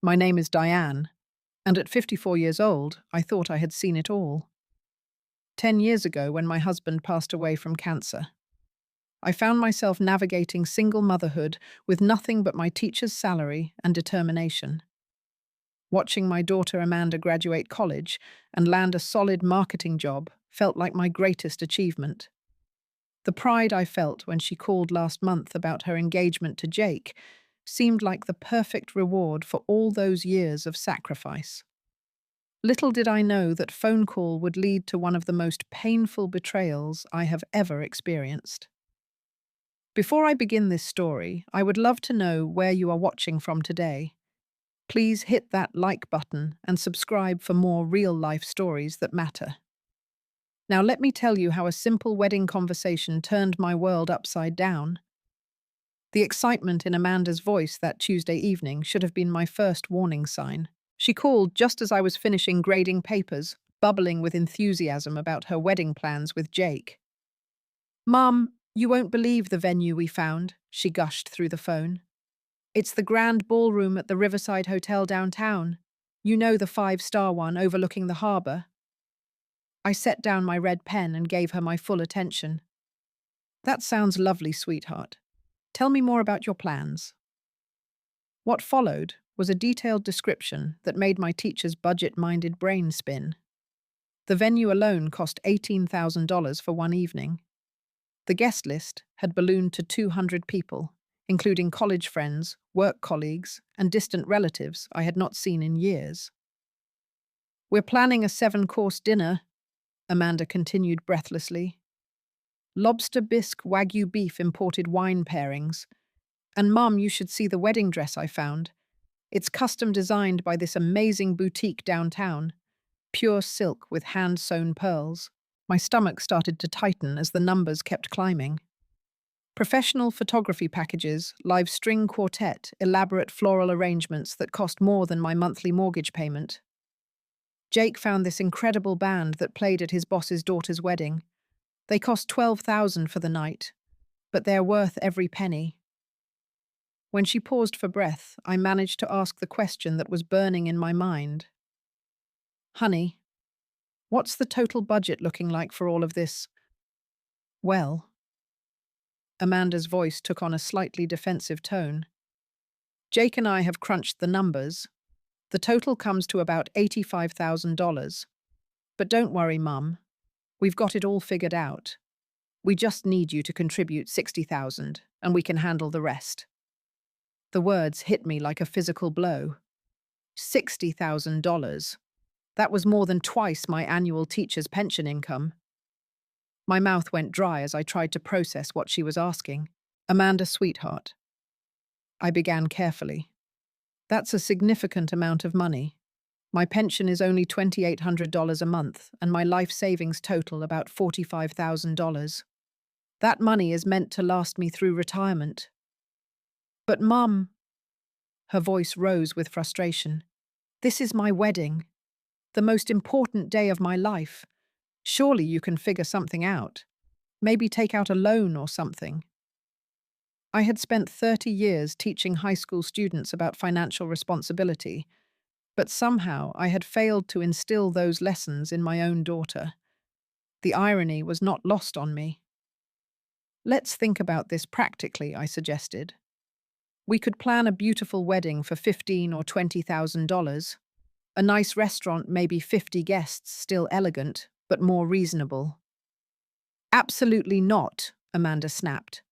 My name is Diane, and at 54 years old, I thought I had seen it all. 10 years ago, when my husband passed away from cancer, I found myself navigating single motherhood with nothing but my teacher's salary and determination. Watching my daughter Amanda graduate college and land a solid marketing job felt like my greatest achievement. The pride I felt when she called last month about her engagement to Jake seemed like the perfect reward for all those years of sacrifice. Little did I know that phone call would lead to one of the most painful betrayals I have ever experienced. Before I begin this story, I would love to know where you are watching from today. Please hit that like button and subscribe for more real-life stories that matter. Now let me tell you how a simple wedding conversation turned my world upside down. The excitement in Amanda's voice that Tuesday evening should have been my first warning sign. She called just as I was finishing grading papers, bubbling with enthusiasm about her wedding plans with Jake. "Mum, you won't believe the venue we found," she gushed through the phone. "It's the grand ballroom at the Riverside Hotel downtown. You know, the five-star one overlooking the harbor." I set down my red pen and gave her my full attention. "That sounds lovely, sweetheart. Tell me more about your plans." What followed was a detailed description that made my teacher's budget-minded brain spin. The venue alone cost $18,000 for one evening. The guest list had ballooned to 200 people, including college friends, work colleagues, and distant relatives I had not seen in years. "We're planning a 7-course dinner," Amanda continued breathlessly. "Lobster bisque Wagyu beef imported wine pairings. And Mum, you should see the wedding dress I found. It's custom designed by this amazing boutique downtown. Pure silk with hand-sewn pearls." My stomach started to tighten as the numbers kept climbing. Professional photography packages, live string quartet, elaborate floral arrangements that cost more than my monthly mortgage payment. Jake found this incredible band that played at his boss's daughter's wedding. They cost $12,000 for the night, but they're worth every penny. When she paused for breath, I managed to ask the question that was burning in my mind. "Honey, what's the total budget looking like for all of this?" "Well," Amanda's voice took on a slightly defensive tone, "Jake and I have crunched the numbers. The total comes to about $85,000. But don't worry, Mum. We've got it all figured out. We just need you to contribute $60,000, and we can handle the rest." The words hit me like a physical blow. $60,000. That was more than twice my annual teacher's pension income. My mouth went dry as I tried to process what she was asking. "Amanda, sweetheart," I began carefully, "that's a significant amount of money. My pension is only $2,800 a month, and my life savings total about $45,000. That money is meant to last me through retirement." "But Mum," her voice rose with frustration, "this is my wedding, the most important day of my life. Surely you can figure something out. Maybe take out a loan or something." I had spent 30 years teaching high school students about financial responsibility, but somehow I had failed to instill those lessons in my own daughter. The irony was not lost on me. "Let's think about this practically," I suggested. "We could plan a beautiful wedding for $15,000 or $20,000. A nice restaurant, maybe 50 guests, still elegant, but more reasonable." "Absolutely not," Amanda snapped.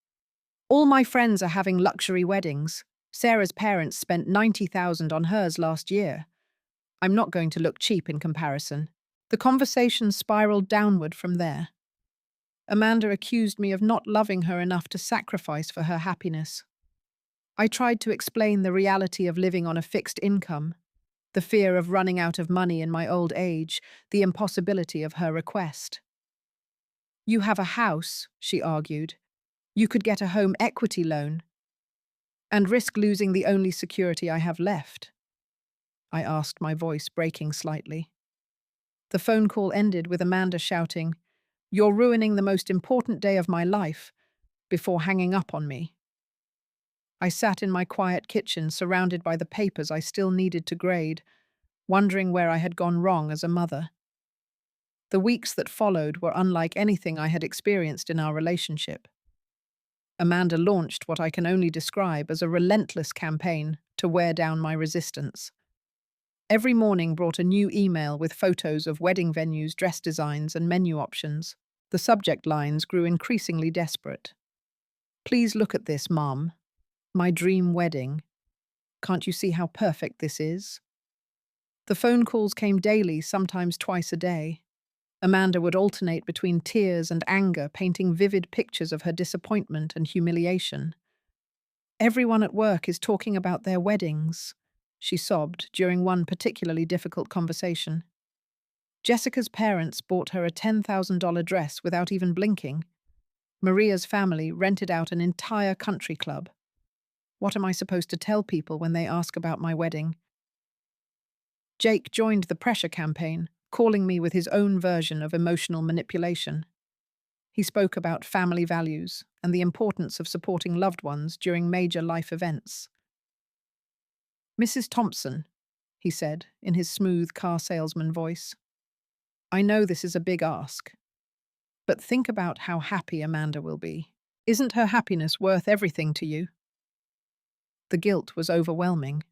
"All my friends are having luxury weddings. Sarah's parents spent $90,000 on hers last year. I'm not going to look cheap in comparison." The conversation spiraled downward from there. Amanda accused me of not loving her enough to sacrifice for her happiness. I tried to explain the reality of living on a fixed income, the fear of running out of money in my old age, the impossibility of her request. "You have a house," she argued. "You could get a home equity loan and risk losing the only security I have left." I asked, my voice breaking slightly. The phone call ended with Amanda shouting, "You're ruining the most important day of my life," before hanging up on me. I sat in my quiet kitchen, surrounded by the papers I still needed to grade, wondering where I had gone wrong as a mother. The weeks that followed were unlike anything I had experienced in our relationship. Amanda launched what I can only describe as a relentless campaign to wear down my resistance. Every morning brought a new email with photos of wedding venues, dress designs, and menu options. The subject lines grew increasingly desperate. "Please look at this, Mom. My dream wedding. Can't you see how perfect this is?" The phone calls came daily, sometimes twice a day. Amanda would alternate between tears and anger, painting vivid pictures of her disappointment and humiliation. "Everyone at work is talking about their weddings," she sobbed during one particularly difficult conversation. Jessica's parents bought her a $10,000 dress without even blinking. Maria's family rented out an entire country club. What am I supposed to tell people when they ask about my wedding? Jake joined the pressure campaign, calling me with his own version of emotional manipulation. He spoke about family values and the importance of supporting loved ones during major life events. "Mrs. Thompson," he said in his smooth car salesman voice, "I know this is a big ask, but think about how happy Amanda will be. Isn't her happiness worth everything to you?" The guilt was overwhelming.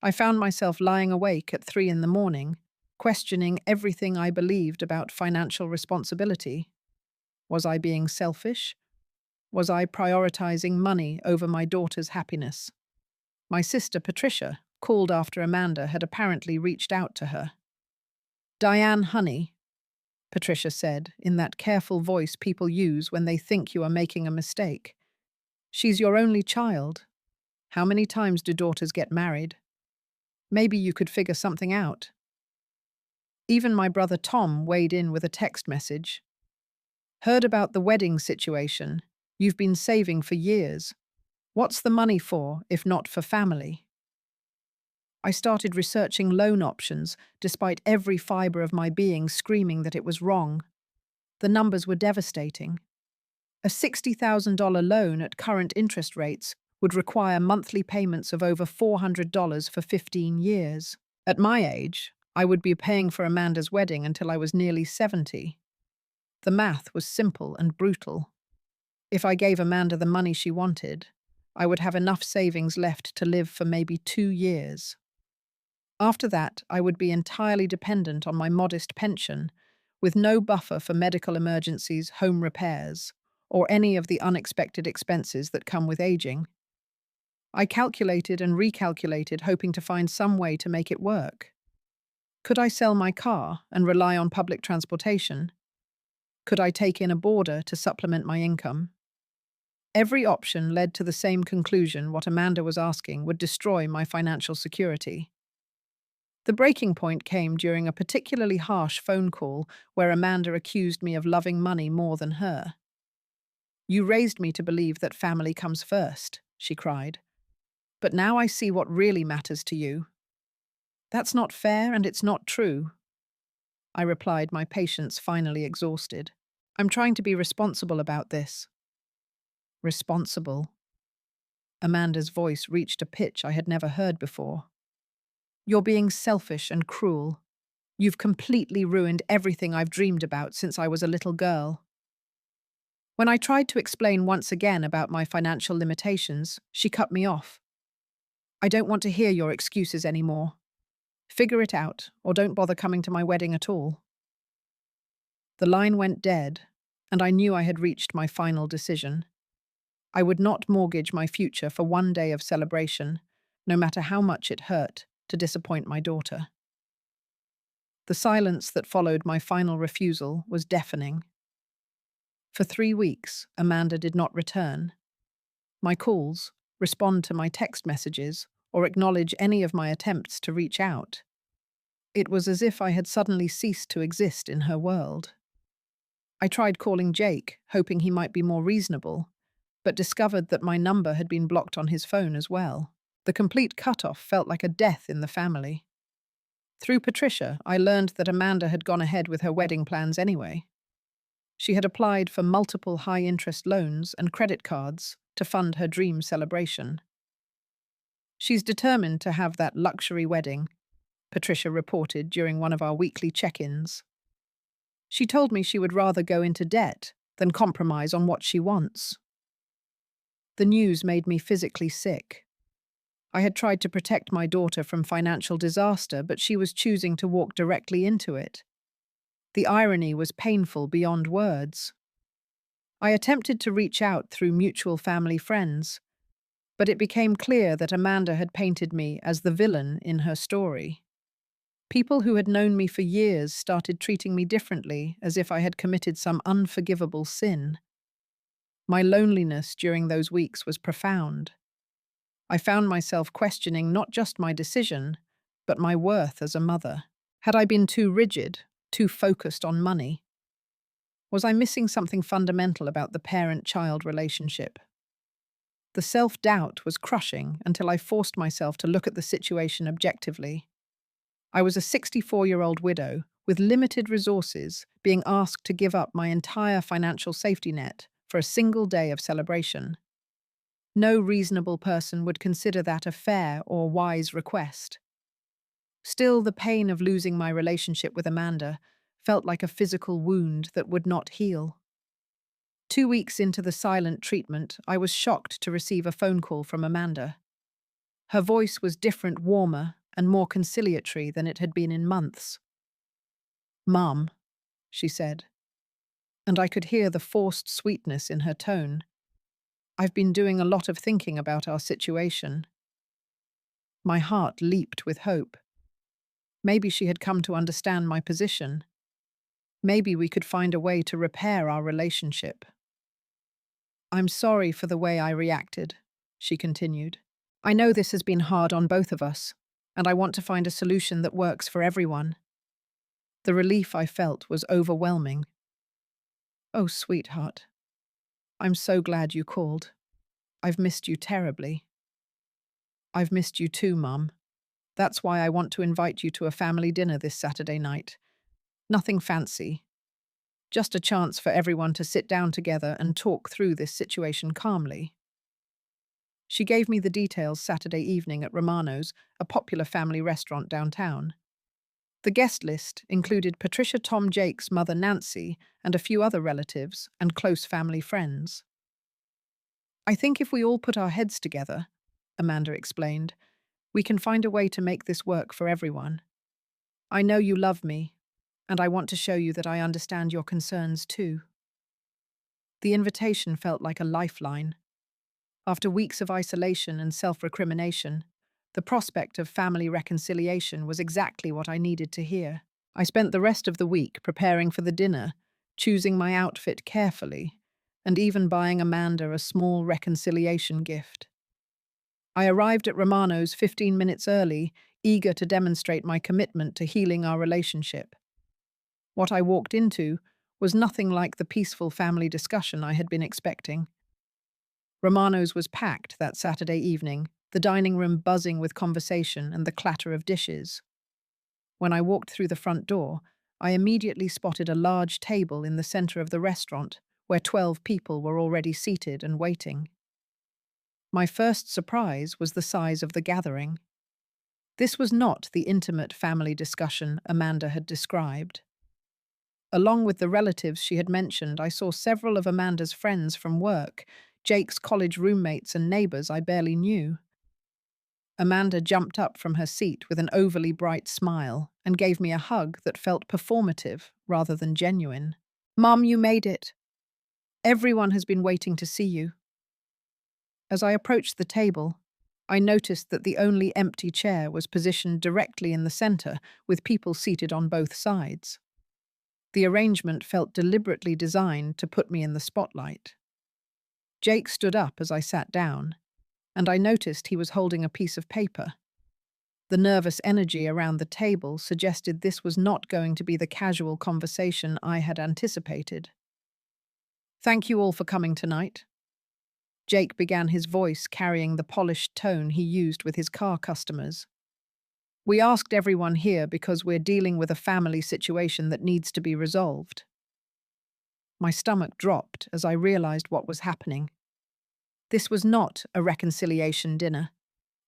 I found myself lying awake at 3 in the morning, questioning everything I believed about financial responsibility. Was I being selfish? Was I prioritizing money over my daughter's happiness? My sister Patricia, called after Amanda had apparently reached out to her. "Diane, honey," Patricia said, in that careful voice people use when they think you are making a mistake. "She's your only child. How many times do daughters get married? Maybe you could figure something out." Even my brother Tom weighed in with a text message. "Heard about the wedding situation. You've been saving for years. What's the money for, if not for family?" I started researching loan options, despite every fiber of my being screaming that it was wrong. The numbers were devastating. A $60,000 loan at current interest rates would require monthly payments of over $400 for 15 years. At my age, I would be paying for Amanda's wedding until I was nearly 70. The math was simple and brutal. If I gave Amanda the money she wanted, I would have enough savings left to live for maybe 2 years. After that, I would be entirely dependent on my modest pension, with no buffer for medical emergencies, home repairs, or any of the unexpected expenses that come with aging. I calculated and recalculated, hoping to find some way to make it work. Could I sell my car and rely on public transportation? Could I take in a boarder to supplement my income? Every option led to the same conclusion: what Amanda was asking would destroy my financial security. The breaking point came during a particularly harsh phone call where Amanda accused me of loving money more than her. "You raised me to believe that family comes first," she cried. "But now I see what really matters to you." "That's not fair and it's not true," I replied, my patience finally exhausted. "I'm trying to be responsible about this." Responsible? Amanda's voice reached a pitch I had never heard before. "You're being selfish and cruel. You've completely ruined everything I've dreamed about since I was a little girl." When I tried to explain once again about my financial limitations, she cut me off. "I don't want to hear your excuses anymore. Figure it out, or don't bother coming to my wedding at all." The line went dead, and I knew I had reached my final decision. I would not mortgage my future for one day of celebration, no matter how much it hurt to disappoint my daughter. The silence that followed my final refusal was deafening. For 3 weeks, Amanda did not return my calls, respond to my text messages, or acknowledge any of my attempts to reach out. It was as if I had suddenly ceased to exist in her world. I tried calling Jake, hoping he might be more reasonable, but discovered that my number had been blocked on his phone as well. The complete cutoff felt like a death in the family. Through Patricia, I learned that Amanda had gone ahead with her wedding plans anyway. She had applied for multiple high-interest loans and credit cards to to fund her dream celebration. She's determined to have that luxury wedding, Patricia reported during one of our weekly check-ins. She told me she would rather go into debt than compromise on what she wants. The news made me physically sick. I had tried to protect my daughter from financial disaster, but she was choosing to walk directly into it. The irony was painful beyond words. I attempted to reach out through mutual family friends, but it became clear that Amanda had painted me as the villain in her story. People who had known me for years started treating me differently, as if I had committed some unforgivable sin. My loneliness during those weeks was profound. I found myself questioning not just my decision, but my worth as a mother. Had I been too rigid, too focused on money? Was I missing something fundamental about the parent-child relationship? The self-doubt was crushing until I forced myself to look at the situation objectively. I was a 64-year-old widow with limited resources, being asked to give up my entire financial safety net for a single day of celebration. No reasonable person would consider that a fair or wise request. Still, the pain of losing my relationship with Amanda felt like a physical wound that would not heal. 2 weeks into the silent treatment, I was shocked to receive a phone call from Amanda. Her voice was different, warmer, and more conciliatory than it had been in months. "Mum," she said, and I could hear the forced sweetness in her tone. "I've been doing a lot of thinking about our situation." My heart leaped with hope. Maybe she had come to understand my position. Maybe we could find a way to repair our relationship. "I'm sorry for the way I reacted," she continued. "I know this has been hard on both of us, and I want to find a solution that works for everyone." The relief I felt was overwhelming. "Oh, sweetheart. I'm so glad you called. I've missed you terribly." "I've missed you too, Mum. That's why I want to invite you to a family dinner this Saturday night. Nothing fancy. Just a chance for everyone to sit down together and talk through this situation calmly." She gave me the details Saturday evening at Romano's, a popular family restaurant downtown. The guest list included Patricia Tom Jake's mother Nancy and a few other relatives and close family friends. "I think if we all put our heads together," Amanda explained, "we can find a way to make this work for everyone. I know you love me, and I want to show you that I understand your concerns too." The invitation felt like a lifeline. After weeks of isolation and self-recrimination, the prospect of family reconciliation was exactly what I needed to hear. I spent the rest of the week preparing for the dinner, choosing my outfit carefully, and even buying Amanda a small reconciliation gift. I arrived at Romano's 15 minutes early, eager to demonstrate my commitment to healing our relationship. What I walked into was nothing like the peaceful family discussion I had been expecting. Romano's was packed that Saturday evening, the dining room buzzing with conversation and the clatter of dishes. When I walked through the front door, I immediately spotted a large table in the center of the restaurant, where 12 people were already seated and waiting. My first surprise was the size of the gathering. This was not the intimate family discussion Amanda had described. Along with the relatives she had mentioned, I saw several of Amanda's friends from work, Jake's college roommates and neighbors I barely knew. Amanda jumped up from her seat with an overly bright smile and gave me a hug that felt performative rather than genuine. "Mum, you made it. Everyone has been waiting to see you." As I approached the table, I noticed that the only empty chair was positioned directly in the center, with people seated on both sides. The arrangement felt deliberately designed to put me in the spotlight. Jake stood up as I sat down, and I noticed he was holding a piece of paper. The nervous energy around the table suggested this was not going to be the casual conversation I had anticipated. "Thank you all for coming tonight." Jake began, his voice carrying the polished tone he used with his car customers. "We asked everyone here because we're dealing with a family situation that needs to be resolved." My stomach dropped as I realized what was happening. This was not a reconciliation dinner.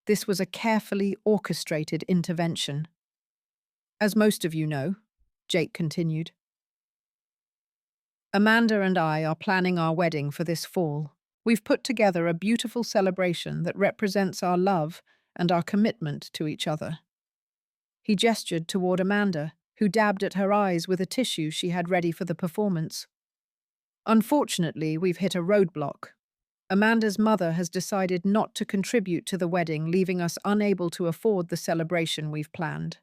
This was a carefully orchestrated intervention. As most of you know, Jake continued, Amanda and I are planning our wedding for this fall. We've put together a beautiful celebration that represents our love and our commitment to each other. He gestured toward Amanda, who dabbed at her eyes with a tissue she had ready for the performance. Unfortunately, we've hit a roadblock. Amanda's mother has decided not to contribute to the wedding, leaving us unable to afford the celebration we've planned.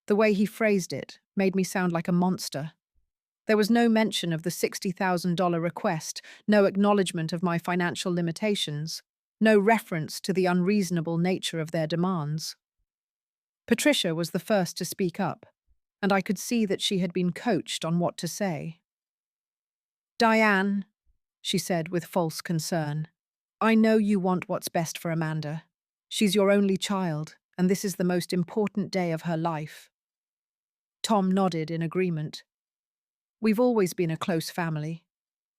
The way he phrased it made me sound like a monster. There was no mention of the $60,000 request, no acknowledgement of my financial limitations, no reference to the unreasonable nature of their demands. Patricia was the first to speak up, and I could see that she had been coached on what to say. Diane, she said with false concern, I know you want what's best for Amanda. She's your only child, and this is the most important day of her life. Tom nodded in agreement. We've always been a close family.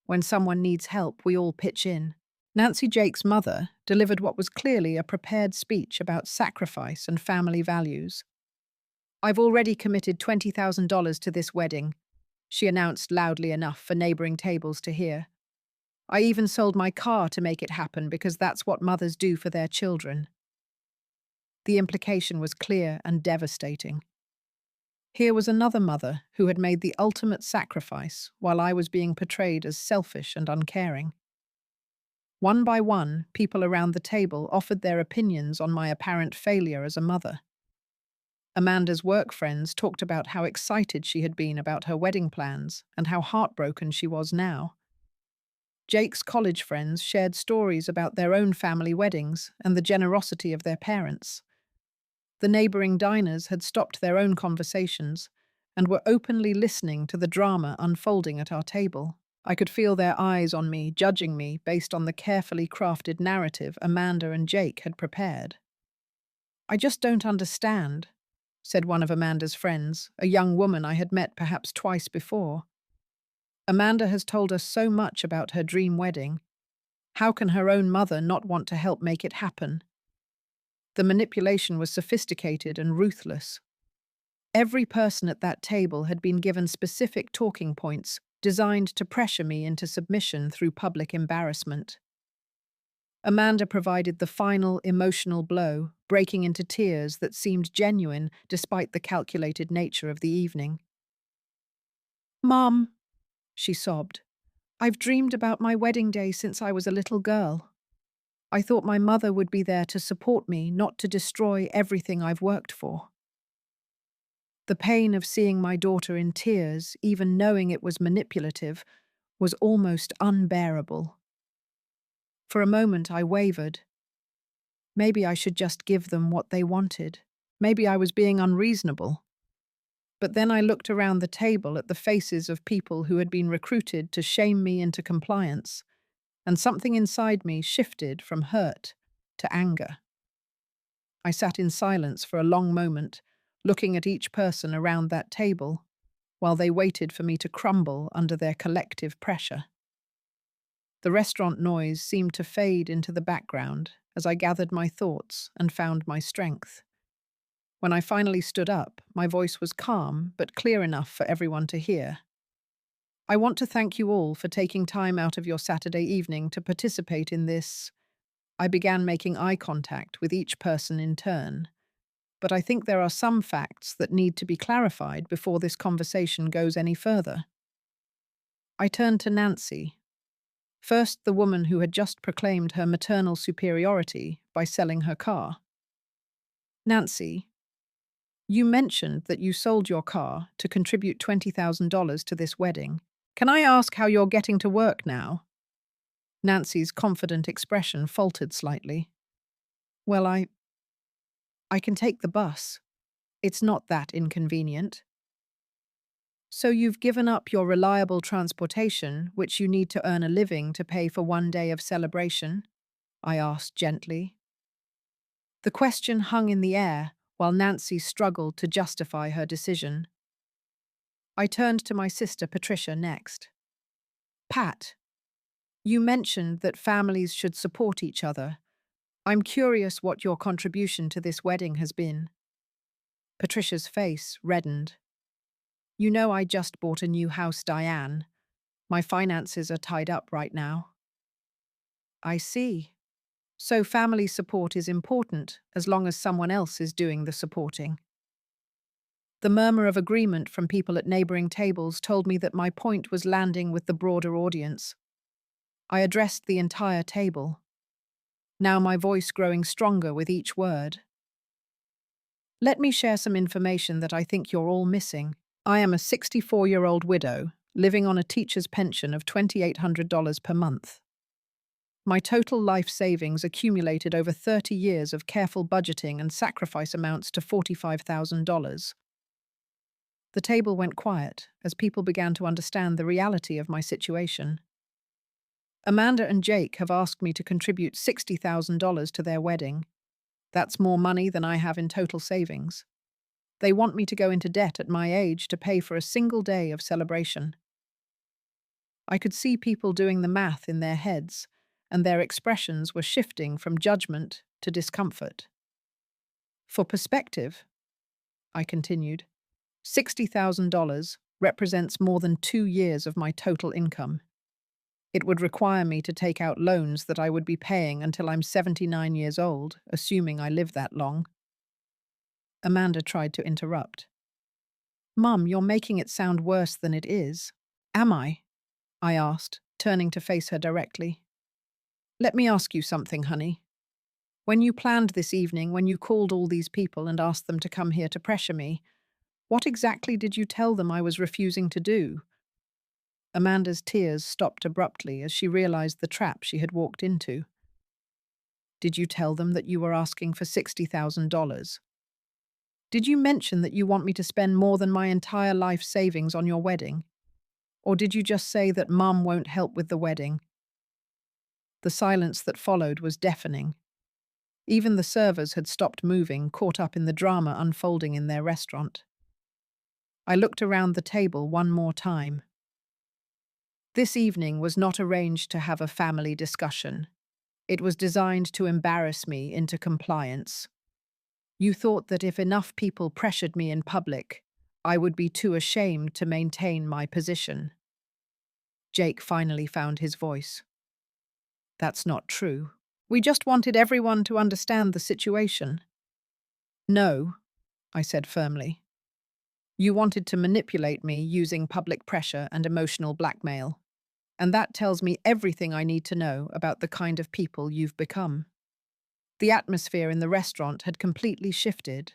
When someone needs help, we all pitch in. Nancy Jake's mother delivered what was clearly a prepared speech about sacrifice and family values. I've already committed $20,000 to this wedding, she announced loudly enough for neighboring tables to hear. I even sold my car to make it happen because that's what mothers do for their children. The implication was clear and devastating. Here was another mother who had made the ultimate sacrifice while I was being portrayed as selfish and uncaring. One by one, people around the table offered their opinions on my apparent failure as a mother. Amanda's work friends talked about how excited she had been about her wedding plans and how heartbroken she was now. Jake's college friends shared stories about their own family weddings and the generosity of their parents. The neighboring diners had stopped their own conversations and were openly listening to the drama unfolding at our table. I could feel their eyes on me, judging me based on the carefully crafted narrative Amanda and Jake had prepared. I just don't understand, said one of Amanda's friends, a young woman I had met perhaps twice before. Amanda has told us so much about her dream wedding. How can her own mother not want to help make it happen? The manipulation was sophisticated and ruthless. Every person at that table had been given specific talking points designed to pressure me into submission through public embarrassment. Amanda provided the final emotional blow, breaking into tears that seemed genuine despite the calculated nature of the evening. Mom, she sobbed, I've dreamed about my wedding day since I was a little girl. I thought my mother would be there to support me, not to destroy everything I've worked for. The pain of seeing my daughter in tears, even knowing it was manipulative, was almost unbearable. For a moment I wavered. Maybe I should just give them what they wanted. Maybe I was being unreasonable. But then I looked around the table at the faces of people who had been recruited to shame me into compliance, and something inside me shifted from hurt to anger. I sat in silence for a long moment, looking at each person around that table, while they waited for me to crumble under their collective pressure. The restaurant noise seemed to fade into the background as I gathered my thoughts and found my strength. When I finally stood up, my voice was calm but clear enough for everyone to hear. I want to thank you all for taking time out of your Saturday evening to participate in this. I began making eye contact with each person in turn, but I think there are some facts that need to be clarified before this conversation goes any further. I turned to Nancy. First, the woman who had just proclaimed her maternal superiority by selling her car. Nancy, you mentioned that you sold your car to contribute $20,000 to this wedding. Can I ask how you're getting to work now? Nancy's confident expression faltered slightly. Well, I can take the bus. It's not that inconvenient. So you've given up your reliable transportation, which you need to earn a living to pay for one day of celebration? I asked gently. The question hung in the air while Nancy struggled to justify her decision. I turned to my sister Patricia next. Pat, You mentioned that families should support each other. I'm curious what your contribution to this wedding has been. Patricia's face reddened. You know I just bought a new house, Diane. My finances are tied up right now. I see. So family support is important as long as someone else is doing the supporting. The murmur of agreement from people at neighboring tables told me that my point was landing with the broader audience. I addressed the entire table, now my voice growing stronger with each word. Let me share some information that I think you're all missing. I am a 64-year-old widow living on a teacher's pension of $2,800 per month. My total life savings accumulated over 30 years of careful budgeting and sacrifice amounts to $45,000. The table went quiet as people began to understand the reality of my situation. Amanda and Jake have asked me to contribute $60,000 to their wedding. That's more money than I have in total savings. They want me to go into debt at my age to pay for a single day of celebration. I could see people doing the math in their heads, and their expressions were shifting from judgment to discomfort. For perspective, I continued, $60,000 represents more than 2 years of my total income. It would require me to take out loans that I would be paying until I'm 79 years old, assuming I live that long. Amanda tried to interrupt. Mum, you're making it sound worse than it is. Am I? I asked, turning to face her directly. Let me ask you something, honey. When you planned this evening, when you called all these people and asked them to come here to pressure me, what exactly did you tell them I was refusing to do? Amanda's tears stopped abruptly as she realized the trap she had walked into. Did you tell them that you were asking for $60,000? Did you mention that you want me to spend more than my entire life savings on your wedding? Or did you just say that Mum won't help with the wedding? The silence that followed was deafening. Even the servers had stopped moving, caught up in the drama unfolding in their restaurant. I looked around the table one more time. This evening was not arranged to have a family discussion. It was designed to embarrass me into compliance. You thought that if enough people pressured me in public, I would be too ashamed to maintain my position. Jake finally found his voice. That's not true. We just wanted everyone to understand the situation. No, I said firmly. You wanted to manipulate me using public pressure and emotional blackmail. And that tells me everything I need to know about the kind of people you've become. The atmosphere in the restaurant had completely shifted.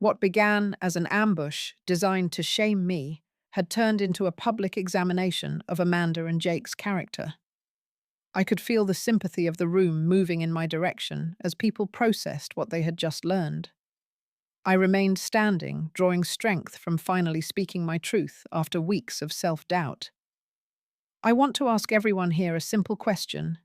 What began as an ambush designed to shame me had turned into a public examination of Amanda and Jake's character. I could feel the sympathy of the room moving in my direction as people processed what they had just learned. I remained standing, drawing strength from finally speaking my truth after weeks of self-doubt. I want to ask everyone here a simple question,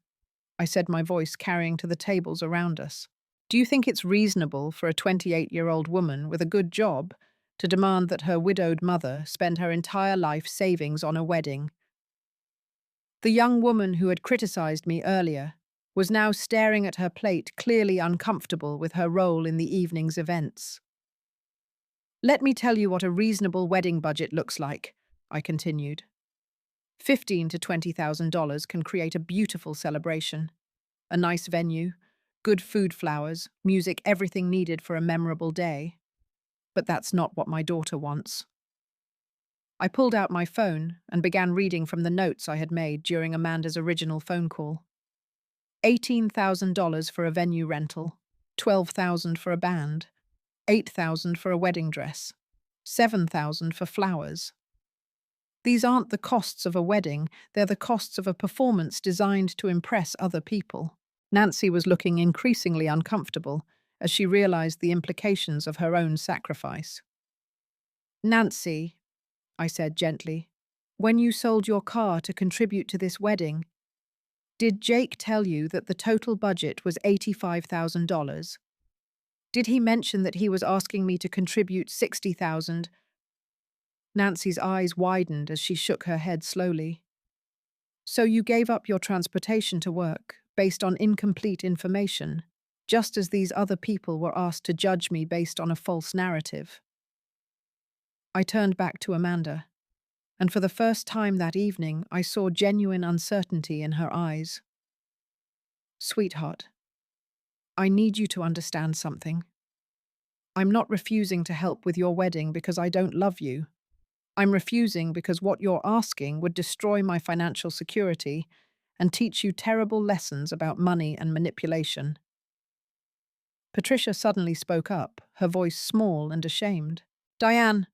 I said, my voice carrying to the tables around us. Do you think it's reasonable for a 28-year-old woman with a good job to demand that her widowed mother spend her entire life savings on a wedding? The young woman who had criticized me earlier was now staring at her plate, clearly uncomfortable with her role in the evening's events. Let me tell you what a reasonable wedding budget looks like, I continued. $15,000 to $20,000 can create a beautiful celebration. A nice venue, good food, flowers, music, everything needed for a memorable day. But that's not what my daughter wants. I pulled out my phone and began reading from the notes I had made during Amanda's original phone call. $18,000 for a venue rental, $12,000 for a band, $8,000 for a wedding dress, $7,000 for flowers. These aren't the costs of a wedding, they're the costs of a performance designed to impress other people. Nancy was looking increasingly uncomfortable as she realized the implications of her own sacrifice. Nancy, I said gently, when you sold your car to contribute to this wedding, did Jake tell you that the total budget was $85,000? Did he mention that he was asking me to contribute $60,000? Nancy's eyes widened as she shook her head slowly. So you gave up your transportation to work based on incomplete information, just as these other people were asked to judge me based on a false narrative. I turned back to Amanda, and for the first time that evening, I saw genuine uncertainty in her eyes. Sweetheart, I need you to understand something. I'm not refusing to help with your wedding because I don't love you. I'm refusing because what you're asking would destroy my financial security and teach you terrible lessons about money and manipulation. Patricia suddenly spoke up, her voice small and ashamed. Diane,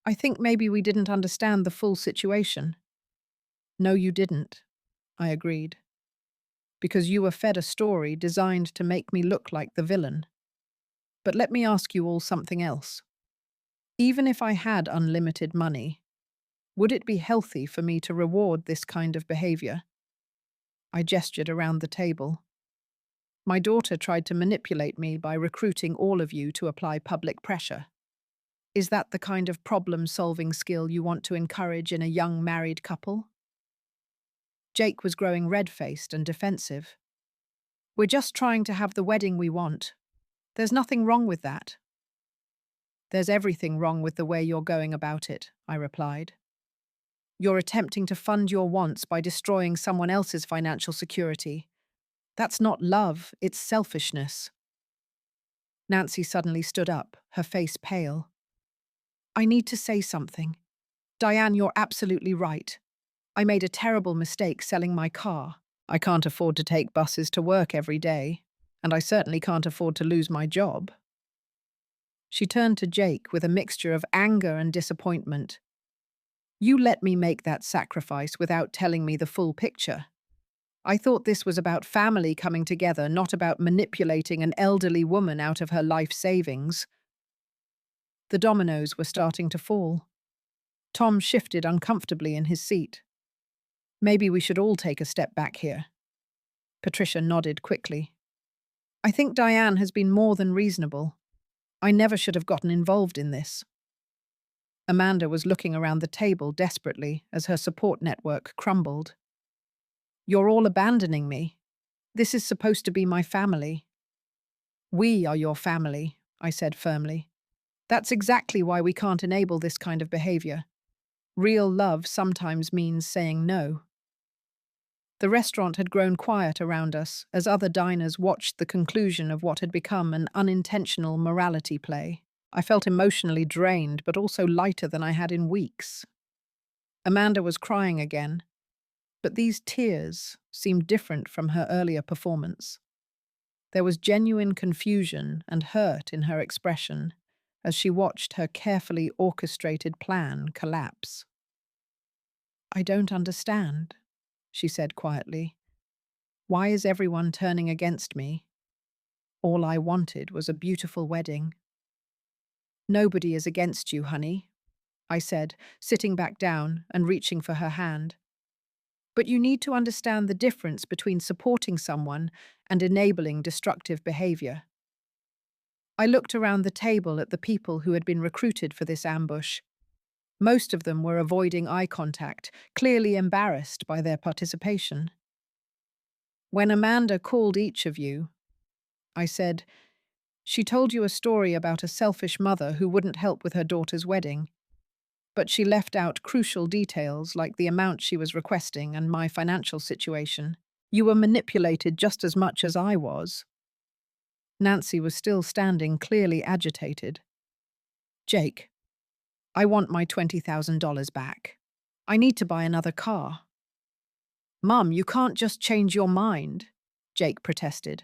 I think maybe we didn't understand the full situation. No, you didn't, I agreed. Because you were fed a story designed to make me look like the villain. But let me ask you all something else. Even if I had unlimited money, would it be healthy for me to reward this kind of behavior? I gestured around the table. My daughter tried to manipulate me by recruiting all of you to apply public pressure. Is that the kind of problem-solving skill you want to encourage in a young married couple? Jake was growing red-faced and defensive. We're just trying to have the wedding we want. There's nothing wrong with that. There's everything wrong with the way you're going about it, I replied. You're attempting to fund your wants by destroying someone else's financial security. That's not love, it's selfishness. Nancy suddenly stood up, her face pale. I need to say something. Diane, you're absolutely right. I made a terrible mistake selling my car. I can't afford to take buses to work every day, and I certainly can't afford to lose my job. She turned to Jake with a mixture of anger and disappointment. You let me make that sacrifice without telling me the full picture. I thought this was about family coming together, not about manipulating an elderly woman out of her life savings. The dominoes were starting to fall. Tom shifted uncomfortably in his seat. Maybe we should all take a step back here. Patricia nodded quickly. I think Diane has been more than reasonable. I never should have gotten involved in this. Amanda was looking around the table desperately as her support network crumbled. You're all abandoning me. This is supposed to be my family. We are your family, I said firmly. That's exactly why we can't enable this kind of behavior. Real love sometimes means saying no. The restaurant had grown quiet around us as other diners watched the conclusion of what had become an unintentional morality play. I felt emotionally drained, but also lighter than I had in weeks. Amanda was crying again, but these tears seemed different from her earlier performance. There was genuine confusion and hurt in her expression as she watched her carefully orchestrated plan collapse. I don't understand, she said quietly. Why is everyone turning against me? All I wanted was a beautiful wedding. Nobody is against you, honey, I said, sitting back down and reaching for her hand. But you need to understand the difference between supporting someone and enabling destructive behavior. I looked around the table at the people who had been recruited for this ambush. Most of them were avoiding eye contact, clearly embarrassed by their participation. When Amanda called each of you, I said, she told you a story about a selfish mother who wouldn't help with her daughter's wedding. But she left out crucial details like the amount she was requesting and my financial situation. You were manipulated just as much as I was. Nancy was still standing, clearly agitated. Jake, I want my $20,000 back. I need to buy another car. Mum, you can't just change your mind, Jake protested.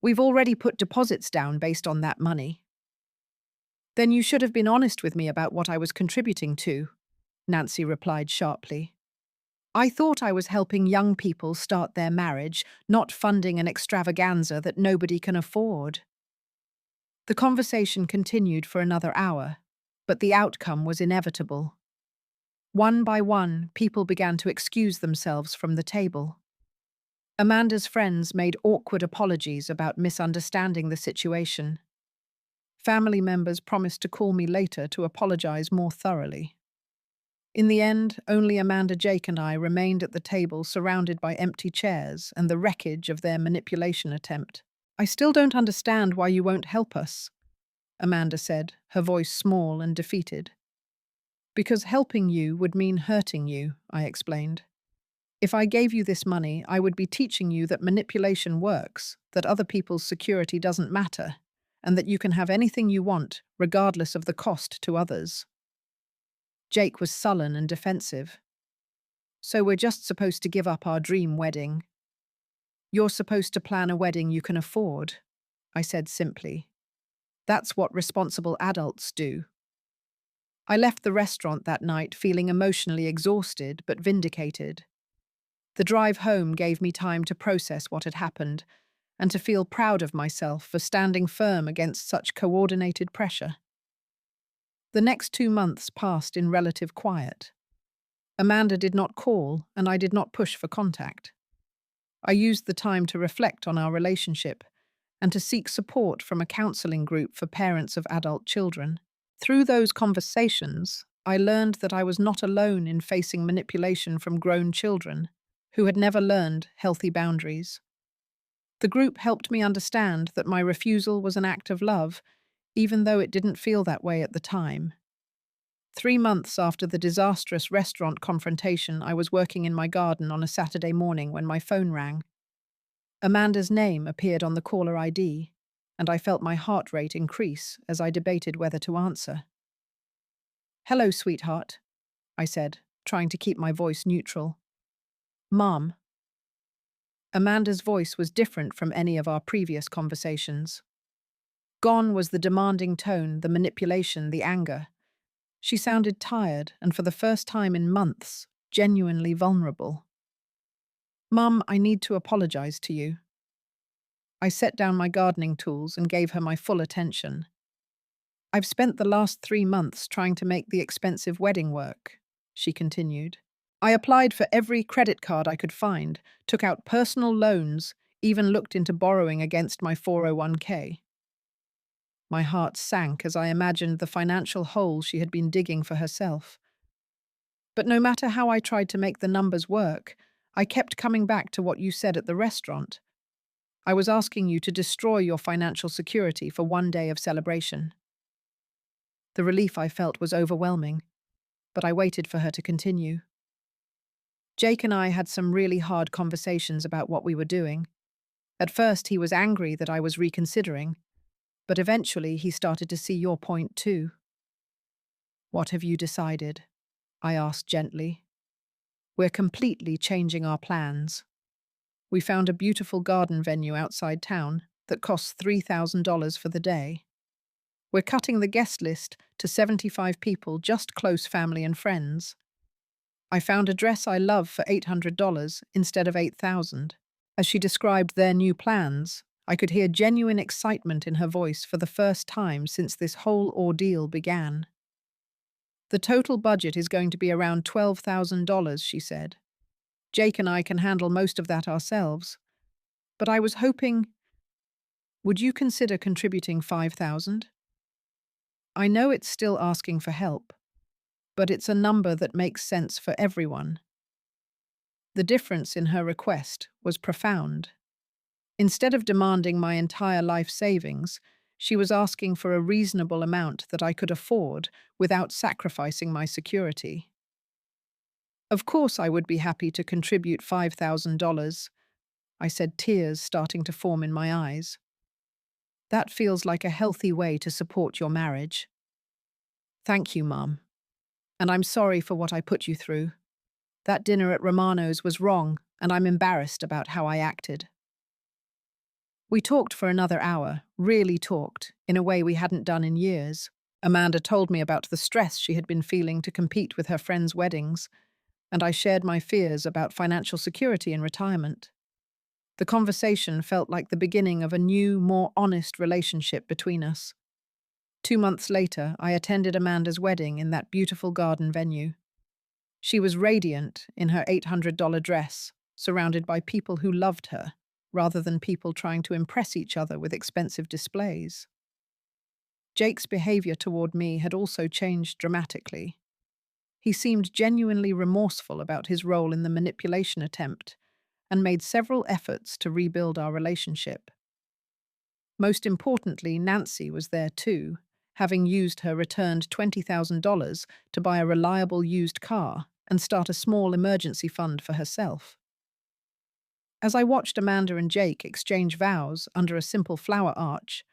We've already put deposits down based on that money. Then you should have been honest with me about what I was contributing to, Nancy replied sharply. I thought I was helping young people start their marriage, not funding an extravaganza that nobody can afford. The conversation continued for another hour, but the outcome was inevitable. One by one, people began to excuse themselves from the table. Amanda's friends made awkward apologies about misunderstanding the situation. Family members promised to call me later to apologize more thoroughly. In the end, only Amanda, Jake, and I remained at the table surrounded by empty chairs and the wreckage of their manipulation attempt. "I still don't understand why you won't help us," Amanda said, her voice small and defeated. "Because helping you would mean hurting you," I explained. "If I gave you this money, I would be teaching you that manipulation works, that other people's security doesn't matter, and that you can have anything you want, regardless of the cost to others." Jake was sullen and defensive. "So we're just supposed to give up our dream wedding?" "You're supposed to plan a wedding you can afford," I said simply. "That's what responsible adults do." I left the restaurant that night feeling emotionally exhausted but vindicated. The drive home gave me time to process what had happened and to feel proud of myself for standing firm against such coordinated pressure. The next 2 months passed in relative quiet. Amanda did not call, and I did not push for contact. I used the time to reflect on our relationship and to seek support from a counseling group for parents of adult children. Through those conversations, I learned that I was not alone in facing manipulation from grown children who had never learned healthy boundaries. The group helped me understand that my refusal was an act of love, even though it didn't feel that way at the time. 3 months after the disastrous restaurant confrontation, I was working in my garden on a Saturday morning when my phone rang. Amanda's name appeared on the caller ID, and I felt my heart rate increase as I debated whether to answer. "Hello, sweetheart," I said, trying to keep my voice neutral. "Mom." Amanda's voice was different from any of our previous conversations. Gone was the demanding tone, the manipulation, the anger. She sounded tired and, for the first time in months, genuinely vulnerable. "Mum, I need to apologize to you." I set down my gardening tools and gave her my full attention. "I've spent the last 3 months trying to make the expensive wedding work," she continued. "I applied for every credit card I could find, took out personal loans, even looked into borrowing against my 401k. My heart sank as I imagined the financial hole she had been digging for herself. But no matter how I tried to make the numbers work, I kept coming back to what you said at the restaurant. I was asking you to destroy your financial security for one day of celebration." The relief I felt was overwhelming, but I waited for her to continue. "Jake and I had some really hard conversations about what we were doing. At first, he was angry that I was reconsidering, but eventually he started to see your point too." "What have you decided?" I asked gently. "We're completely changing our plans. We found a beautiful garden venue outside town that costs $3,000 for the day. We're cutting the guest list to 75 people, just close family and friends. I found a dress I love for $800 instead of $8,000. As she described their new plans, I could hear genuine excitement in her voice for the first time since this whole ordeal began. "The total budget is going to be around $12,000, she said. "Jake and I can handle most of that ourselves. But I was hoping, would you consider contributing $5,000? I know it's still asking for help, but it's a number that makes sense for everyone." The difference in her request was profound. Instead of demanding my entire life savings, she was asking for a reasonable amount that I could afford without sacrificing my security. "Of course I would be happy to contribute $5,000, I said, tears starting to form in my eyes. "That feels like a healthy way to support your marriage." "Thank you, Mum. And I'm sorry for what I put you through. That dinner at Romano's was wrong, and I'm embarrassed about how I acted." We talked for another hour, really talked, in a way we hadn't done in years. Amanda told me about the stress she had been feeling to compete with her friends' weddings, and I shared my fears about financial security in retirement. The conversation felt like the beginning of a new, more honest relationship between us. 2 months later, I attended Amanda's wedding in that beautiful garden venue. She was radiant in her $800 dress, surrounded by people who loved her, rather than people trying to impress each other with expensive displays. Jake's behavior toward me had also changed dramatically. He seemed genuinely remorseful about his role in the manipulation attempt and made several efforts to rebuild our relationship. Most importantly, Nancy was there too, having used her returned $20,000 to buy a reliable used car and start a small emergency fund for herself. As I watched Amanda and Jake exchange vows under a simple flower arch,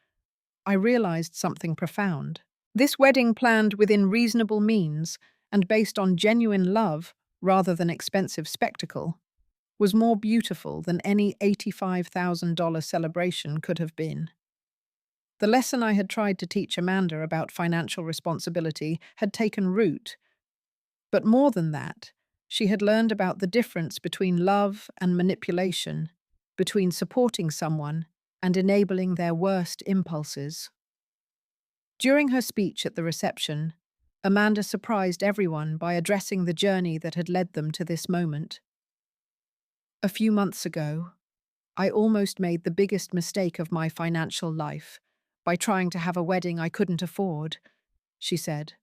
I realized something profound. This wedding, planned within reasonable means and based on genuine love rather than expensive spectacle, was more beautiful than any $85,000 celebration could have been. The lesson I had tried to teach Amanda about financial responsibility had taken root, but more than that, she had learned about the difference between love and manipulation, between supporting someone and enabling their worst impulses. During her speech at the reception, Amanda surprised everyone by addressing the journey that had led them to this moment. A few months ago, I almost made the biggest mistake of my financial life by trying to have a wedding I couldn't afford, she said,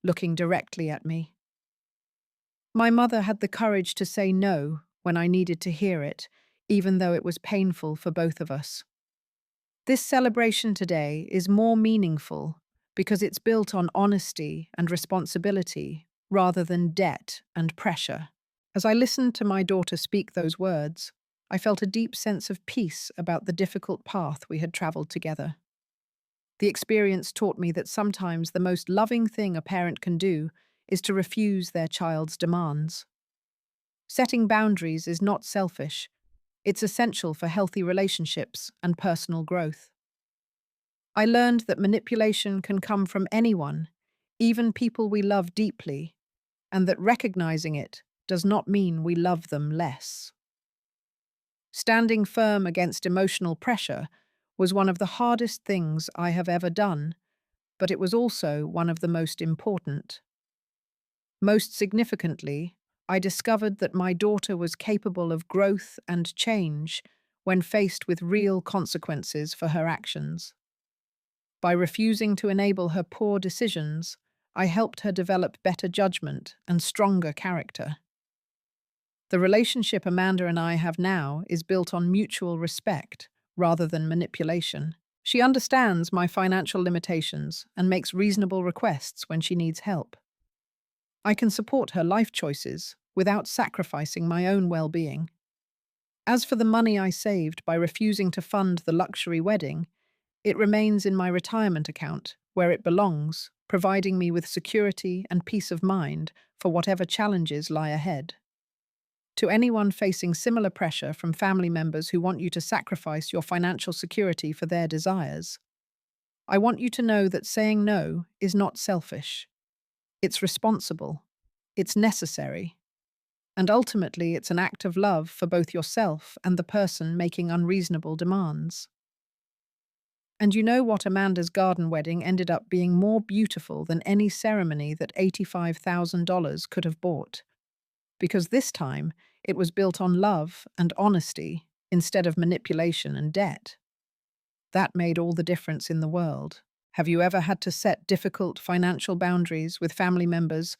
looking directly at me. My mother had the courage to say no when I needed to hear it, even though it was painful for both of us. This celebration today is more meaningful because it's built on honesty and responsibility rather than debt and pressure. As I listened to my daughter speak those words, I felt a deep sense of peace about the difficult path we had traveled together. The experience taught me that sometimes the most loving thing a parent can do is to refuse their child's demands. Setting boundaries is not selfish. It's essential for healthy relationships and personal growth. I learned that manipulation can come from anyone, even people we love deeply, and that recognizing it does not mean we love them less. Standing firm against emotional pressure was one of the hardest things I have ever done, but it was also one of the most important. Most significantly, I discovered that my daughter was capable of growth and change when faced with real consequences for her actions. By refusing to enable her poor decisions, I helped her develop better judgment and stronger character. The relationship Amanda and I have now is built on mutual respect rather than manipulation. She understands my financial limitations and makes reasonable requests when she needs help. I can support her life choices without sacrificing my own well-being. As for the money I saved by refusing to fund the luxury wedding, it remains in my retirement account, where it belongs, providing me with security and peace of mind for whatever challenges lie ahead. To anyone facing similar pressure from family members who want you to sacrifice your financial security for their desires, I want you to know that saying no is not selfish. It's responsible, it's necessary, and ultimately it's an act of love for both yourself and the person making unreasonable demands. And you know what? Amanda's garden wedding ended up being more beautiful than any ceremony that $85,000 could have bought. Because this time, it was built on love and honesty instead of manipulation and debt. That made all the difference in the world. Have you ever had to set difficult financial boundaries with family members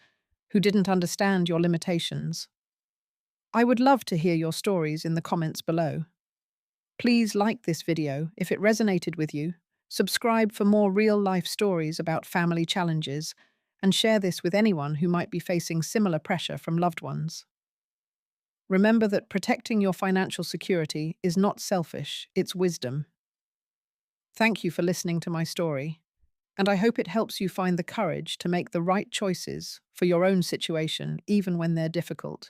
who didn't understand your limitations? I would love to hear your stories in the comments below. Please like this video if it resonated with you, subscribe for more real-life stories about family challenges, and share this with anyone who might be facing similar pressure from loved ones. Remember that protecting your financial security is not selfish, it's wisdom. Thank you for listening to my story, and I hope it helps you find the courage to make the right choices for your own situation, even when they're difficult.